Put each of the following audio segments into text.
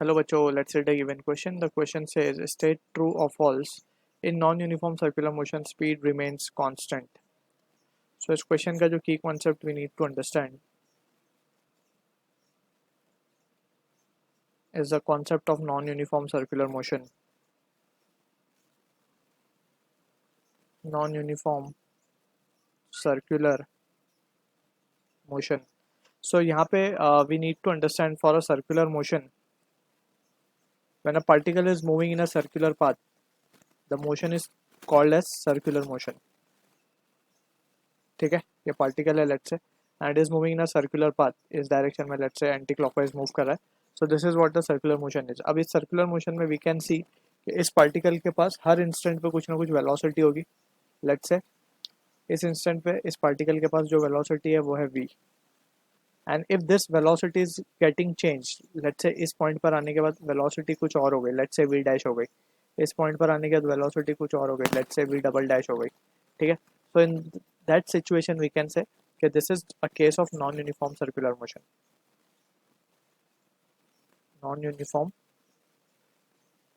Hello बच्चों, let's read a given question. The question says state true or false. In non-uniform circular motion, speed remains constant. So इस question का जो key concept we need to understand is the concept of non-uniform circular motion. Non-uniform circular motion. So यहाँ पे we need to understand for a circular motion, when a particle is moving in a circular path, the motion is called as circular motion. ठीक है, ये particle है let's say and is moving in a circular path, इस direction में let's say anti clockwise move कर रहा है. So this is what the circular motion is. अब इस सर्कुलर मोशन में वी कैन सी कि इस पार्टिकल के पास हर इंस्टेंट पे कुछ ना कुछ वेलोसिटी होगी. लेट्स से इस इंस्टेंट पे इस पार्टिकल के पास जो वेलोसिटी है वो है v, and if this velocity is getting change, let's say इस पॉइंट पर आने के बाद वेलोसिटी कुछ और हो गई, लेट्स से v डैश हो गई. इस पॉइंट पर आने के बाद वेलोसिटी कुछ और हो गई, let's say v double dash हो गई. ठीक है, सो इन that situation we can say that this is a case of non-uniform circular motion. Non-uniform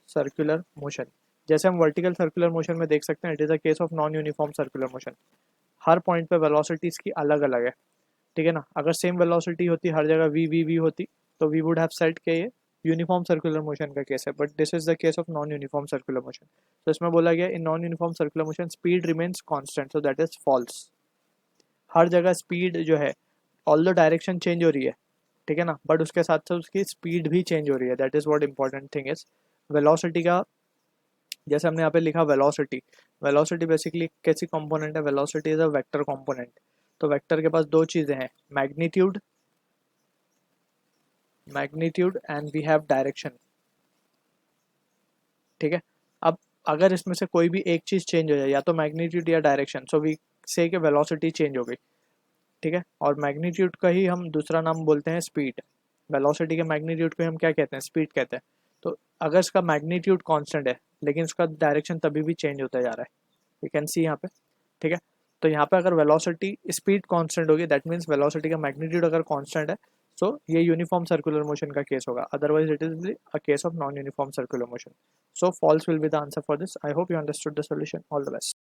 circular motion, जैसे हम वर्टिकल सर्कुलर मोशन में देख सकते हैं, it is a case of non uniform circular motion. Her point पे velocities की अलग अलग है. ठीक है ना, अगर सेम वेलोसिटी होती हर जगह v होती तो वी वुड हैव सेड कि ये यूनिफॉर्म सर्कुलर मोशन का केस है, but this is the case of non uniform circular motion. तो इसमें बोला गया in non uniform circular motion speed remains constant, so that is false. हर जगह स्पीड जो है, ऑल द डायरेक्शन चेंज हो रही है, ठीक है ना, बट उसके साथ साथ उसकी स्पीड भी चेंज हो रही है. That is what important thing is. Velocity का जैसे हमने यहाँ पे लिखा वेलोसिटी, वेलोसिटी बेसिकली कैसी कंपोनेंट है, velocity is a vector component. तो वेक्टर के पास दो चीजें हैं, magnitude and we have direction. ठीक है, अब अगर इसमें से कोई भी एक चीज चेंज हो जाए, या तो मैग्नीट्यूड या डायरेक्शन, सो वी से कि वेलोसिटी चेंज हो गई. ठीक है, और मैग्नीट्यूड का ही हम दूसरा नाम बोलते हैं स्पीड. वेलोसिटी के मैग्नीट्यूड को हम क्या कहते हैं, स्पीड कहते हैं. तो अगर इसका मैग्नीट्यूड कांस्टेंट है लेकिन इसका डायरेक्शन तभी भी चेंज होता जा रहा है, यू कैन सी यहाँ पे. ठीक है, तो यहाँ पे अगर वेलोसिटी स्पीड कांस्टेंट होगी, दैट मीन्स वेलोसिटी का मैग्नीट्यूड अगर कांस्टेंट है, सो ये यूनिफॉर्म सर्कुलर मोशन का केस होगा. Otherwise it is a case of non uniform circular motion. So false will be the answer for this. I hope you understood the solution. All the best.